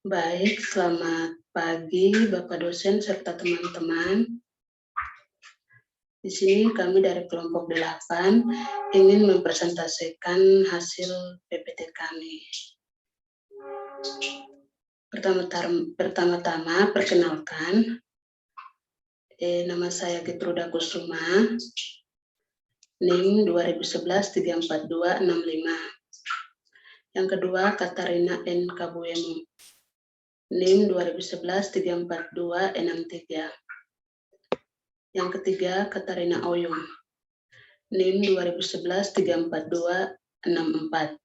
Baik, selamat pagi Bapak dosen serta teman-teman. Di sini kami dari kelompok 8 ingin mempresentasikan hasil PPT kami. Pertama-tama perkenalkan, nama saya Getruda Kusuma, NIM 2011-34265. Yang kedua, Katarina N. Kabuemu, NIM 2011-34263. Yang ketiga, Katarina Oyung, NIM 2011-34264.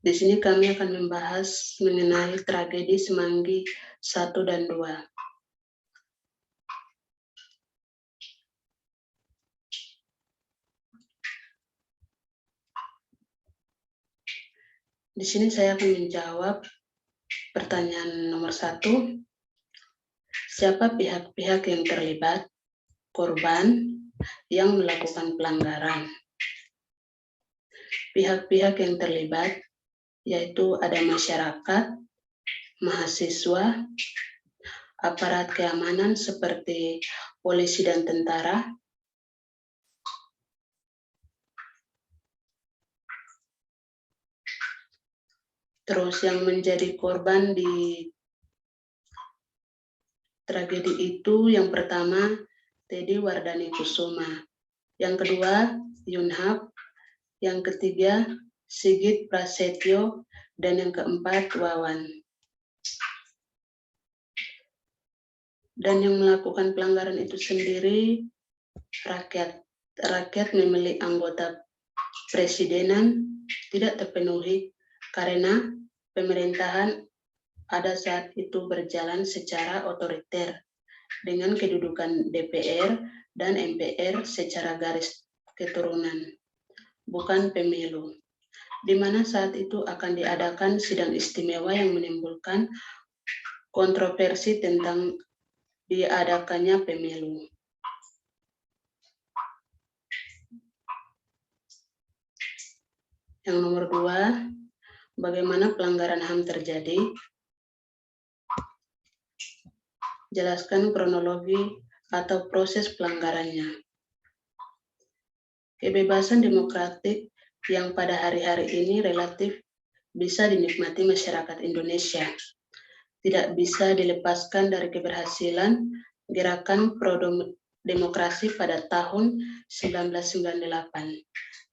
Di sini kami akan membahas mengenai tragedi Semanggi 1 dan 2. Di sini saya akan menjawab pertanyaan nomor 1. Siapa pihak-pihak yang terlibat, korban yang melakukan pelanggaran? Pihak-pihak yang terlibat yaitu ada masyarakat, mahasiswa, aparat keamanan seperti polisi dan tentara, terus yang menjadi korban di tragedi itu yang pertama Teddy Wardani Kusuma, yang kedua Yunhab, yang ketiga Sigit Prasetyo, dan yang keempat Wawan. Dan yang melakukan pelanggaran itu sendiri rakyat memilih anggota presidenan tidak terpenuhi karena pemerintahan pada saat itu berjalan secara otoriter dengan kedudukan DPR dan MPR secara garis keturunan, bukan pemilu, di mana saat itu akan diadakan sidang istimewa yang menimbulkan kontroversi tentang diadakannya pemilu. Yang nomor 2, bagaimana pelanggaran HAM terjadi? Jelaskan kronologi atau proses pelanggarannya. Kebebasan demokratik yang pada hari-hari ini relatif bisa dinikmati masyarakat Indonesia tidak bisa dilepaskan dari keberhasilan gerakan pro-demokrasi pada tahun 1998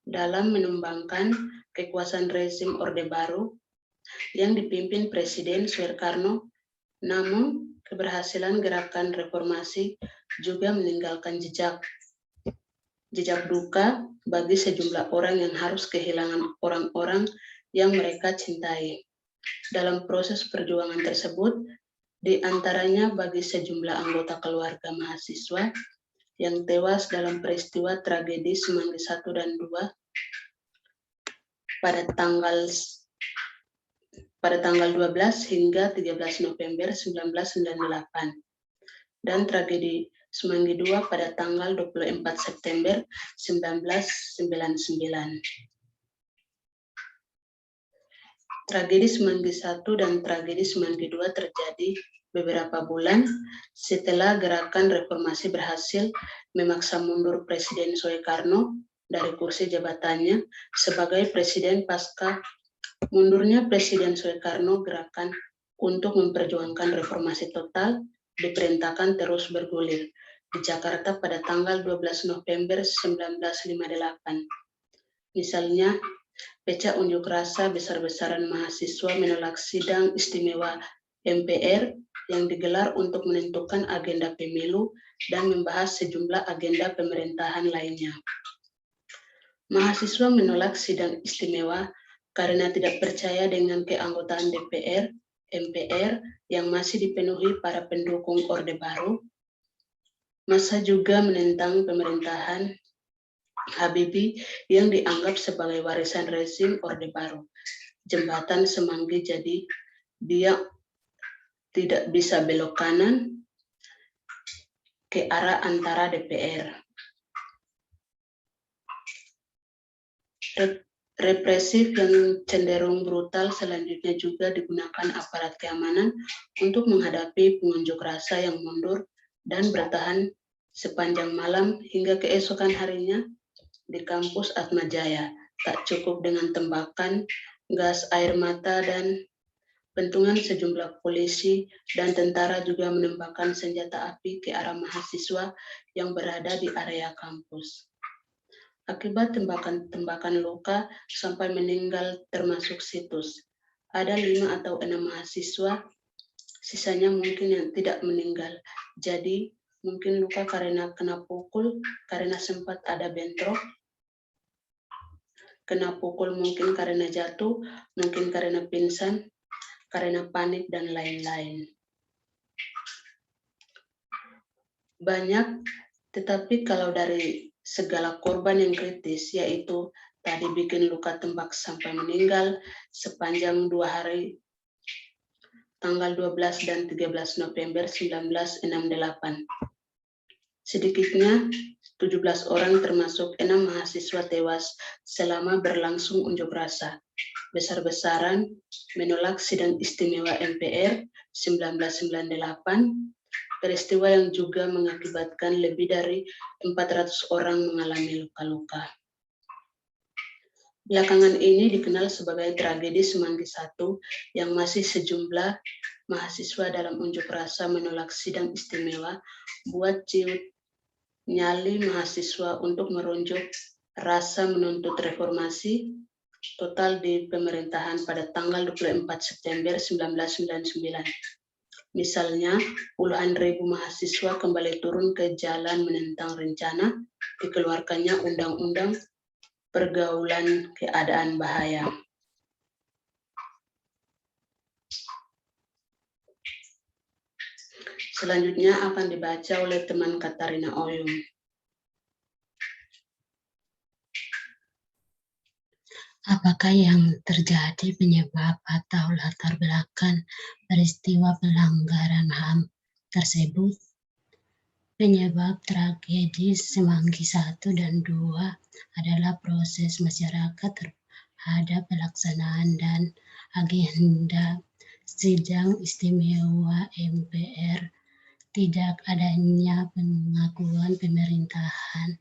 dalam menumbangkan kekuasaan rezim Orde Baru yang dipimpin Presiden Soekarno. Namun, keberhasilan gerakan reformasi juga meninggalkan jejak duka bagi sejumlah orang yang harus kehilangan orang-orang yang mereka cintai. Dalam proses perjuangan tersebut, di antaranya bagi sejumlah anggota keluarga mahasiswa yang tewas dalam peristiwa tragedi Semanggi 1 dan 2 pada tanggal 12 hingga 13 November 1998 dan tragedi Semanggi 2 pada tanggal 24 September 1999. Tragedi Semanggi 1 dan tragedi Semanggi 2 terjadi beberapa bulan setelah gerakan reformasi berhasil memaksa mundur Presiden Soekarno dari kursi jabatannya sebagai presiden. Pasca mundurnya Presiden Soekarno, gerakan untuk memperjuangkan reformasi total diperintahkan terus bergulir di Jakarta pada tanggal 12 November 1958. Misalnya, pecah unjuk rasa besar-besaran mahasiswa menolak sidang istimewa MPR yang digelar untuk menentukan agenda pemilu dan membahas sejumlah agenda pemerintahan lainnya. Mahasiswa menolak sidang istimewa karena tidak percaya dengan keanggotaan DPR, MPR yang masih dipenuhi para pendukung Orde Baru. Massa juga menentang pemerintahan Habibie yang dianggap sebagai warisan rezim Orde Baru. Jembatan Semanggi jadi dia tidak bisa belok kanan ke arah antara DPR. represif yang cenderung brutal selanjutnya juga digunakan aparat keamanan untuk menghadapi pengunjuk rasa yang mundur dan bertahan sepanjang malam hingga keesokan harinya di kampus Atmajaya. Tak cukup dengan tembakan, gas air mata, dan pentungan sejumlah polisi dan tentara juga menembakkan senjata api ke arah mahasiswa yang berada di area kampus. Akibat tembakan luka sampai meninggal termasuk Situs. Ada 5 atau 6 mahasiswa, sisanya mungkin yang tidak meninggal. Jadi mungkin luka karena kena pukul, karena sempat ada bentrok, kena pukul mungkin karena jatuh, mungkin karena pingsan, karena panik, dan lain-lain. Banyak, tetapi kalau dari segala korban yang kritis, yaitu tadi bikin luka tembak sampai meninggal sepanjang 2 hari, tanggal 12 dan 13 November 1968. Sedikitnya 17 orang termasuk 6 mahasiswa tewas selama berlangsung unjuk rasa besar-besaran menolak sidang istimewa MPR 1998, peristiwa yang juga mengakibatkan lebih dari 400 orang mengalami luka-luka. Belakangan ini dikenal sebagai tragedi Semanggi I yang masih sejumlah mahasiswa dalam unjuk rasa menolak sidang istimewa buat ciut nyali mahasiswa untuk merunjuk rasa menuntut reformasi total di pemerintahan pada tanggal 24 September 1999. Misalnya, puluhan ribu mahasiswa kembali turun ke jalan menentang rencana dikeluarkannya Undang-Undang Pergaulan Keadaan Bahaya. Selanjutnya akan dibaca oleh teman Katarina Oyung. Apakah yang terjadi penyebab atau latar belakang peristiwa pelanggaran HAM tersebut? Penyebab tragedi Semanggi I dan II adalah proses masyarakat terhadap pelaksanaan dan agenda sidang istimewa MPR, tidak adanya pengakuan pemerintahan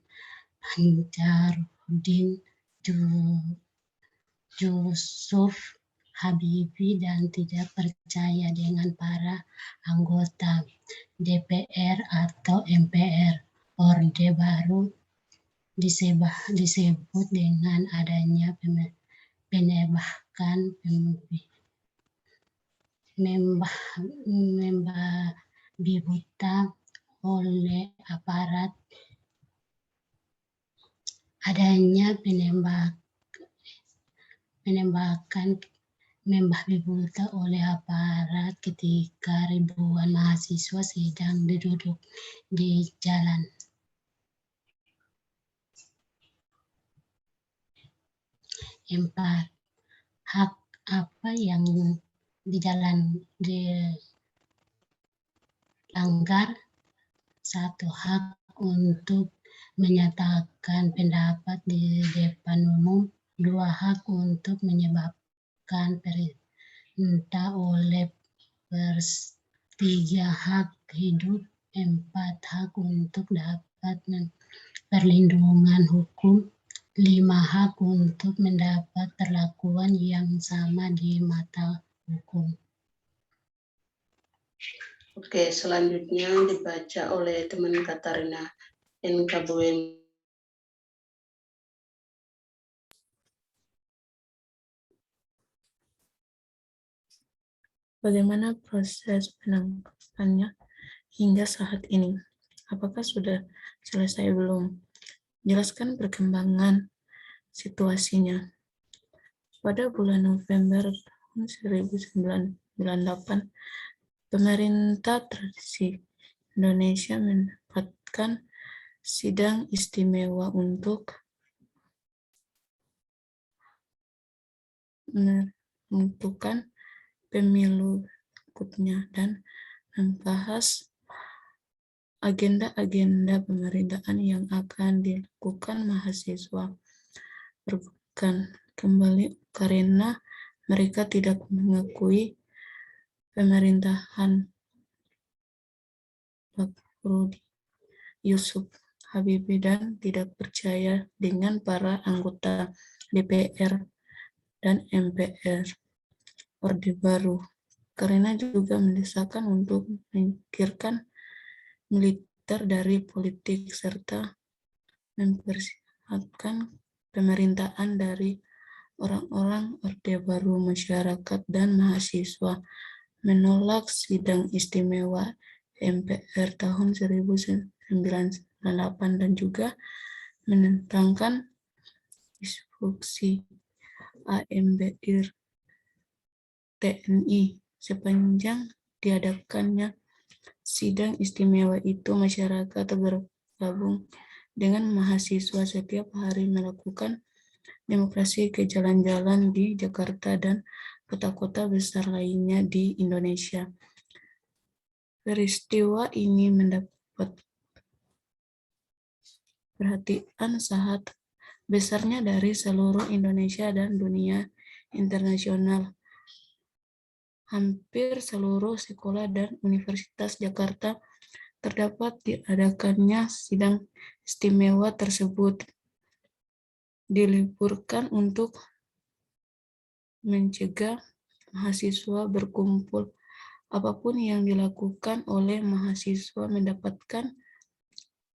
Ansarudin Yusuf Habibie dan tidak percaya dengan para anggota DPR atau MPR. Orde Baru disebut dengan adanya penembakan membabi buta oleh aparat, adanya penembakan membabi buta oleh aparat ketika ribuan mahasiswa sedang duduk di jalan. Empat, hak apa yang dilanggar? 1. Hak untuk menyatakan pendapat di depan umum. 2. Hak untuk menyebabkan perintah oleh pers. 3. Hak hidup. 4. Hak untuk dapat perlindungan hukum. 5. Hak untuk mendapat perlakuan yang sama di mata hukum. Oke, selanjutnya dibaca oleh teman Katarina Nkabuen. Bagaimana proses penangkapannya hingga saat ini? Apakah sudah selesai belum? Jelaskan perkembangan situasinya. Pada bulan November 1998, pemerintah tradisi Indonesia mendapatkan sidang istimewa untuk menentukan pemilu berikutnya dan membahas agenda-agenda pemerintahan yang akan dilakukan mahasiswa. Bukan kembali karena mereka tidak mengakui pemerintahan Bahrudi Yusuf Habibie dan tidak percaya dengan para anggota DPR dan MPR Orde Baru, karena juga mendesakan untuk menyingkirkan militer dari politik serta mempersiapkan pemerintahan dari orang-orang Orde Baru. Masyarakat dan mahasiswa menolak sidang istimewa MPR tahun 1998 dan juga menentangkan instruksi AMBIR TNI. Sepanjang diadakannya sidang istimewa itu, masyarakat bergabung dengan mahasiswa setiap hari melakukan demonstrasi ke jalan-jalan di Jakarta dan kota-kota besar lainnya di Indonesia. Peristiwa ini mendapat perhatian sangat besarnya dari seluruh Indonesia dan dunia internasional. Hampir seluruh sekolah dan universitas Jakarta terdapat diadakannya sidang istimewa tersebut diliburkan untuk mencegah mahasiswa berkumpul. Apapun yang dilakukan oleh mahasiswa mendapatkan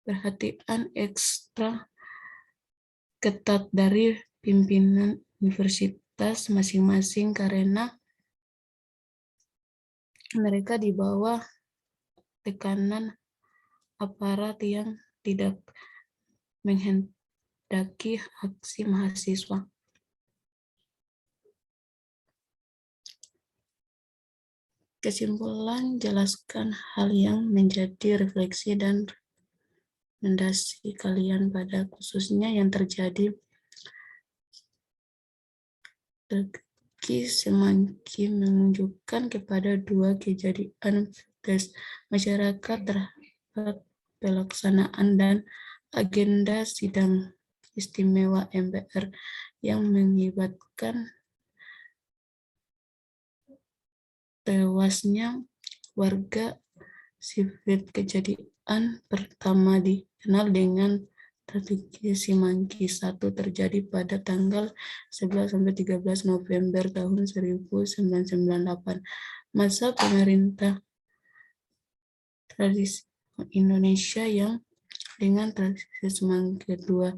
perhatian ekstra ketat dari pimpinan universitas masing-masing karena mereka di bawah tekanan aparat yang tidak menghendaki aksi mahasiswa. Kesimpulan, jelaskan hal yang menjadi refleksi dan rekomendasi kalian pada khususnya yang terjadi semakin menunjukkan kepada dua kejadian protes masyarakat terhadap pelaksanaan dan agenda sidang istimewa MPR yang mengakibatkan tewasnya warga sipil. Kejadian pertama dikenal dengan tragedi Semanggi I terjadi pada tanggal 11-13 November tahun 1998. Masa pemerintah tradisi Indonesia yang dengan tragedi Semanggi II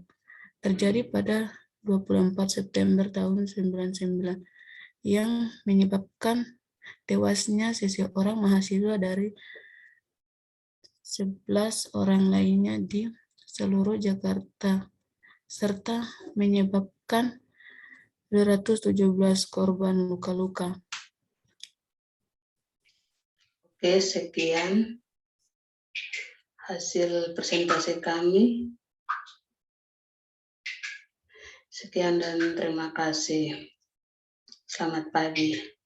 terjadi pada 24 September tahun 1999 yang menyebabkan tewasnya seseorang mahasiswa dari 11 orang lainnya di seluruh Jakarta, serta menyebabkan 217 korban luka-luka. Oke, sekian hasil presentasi kami. Sekian dan terima kasih. Selamat pagi.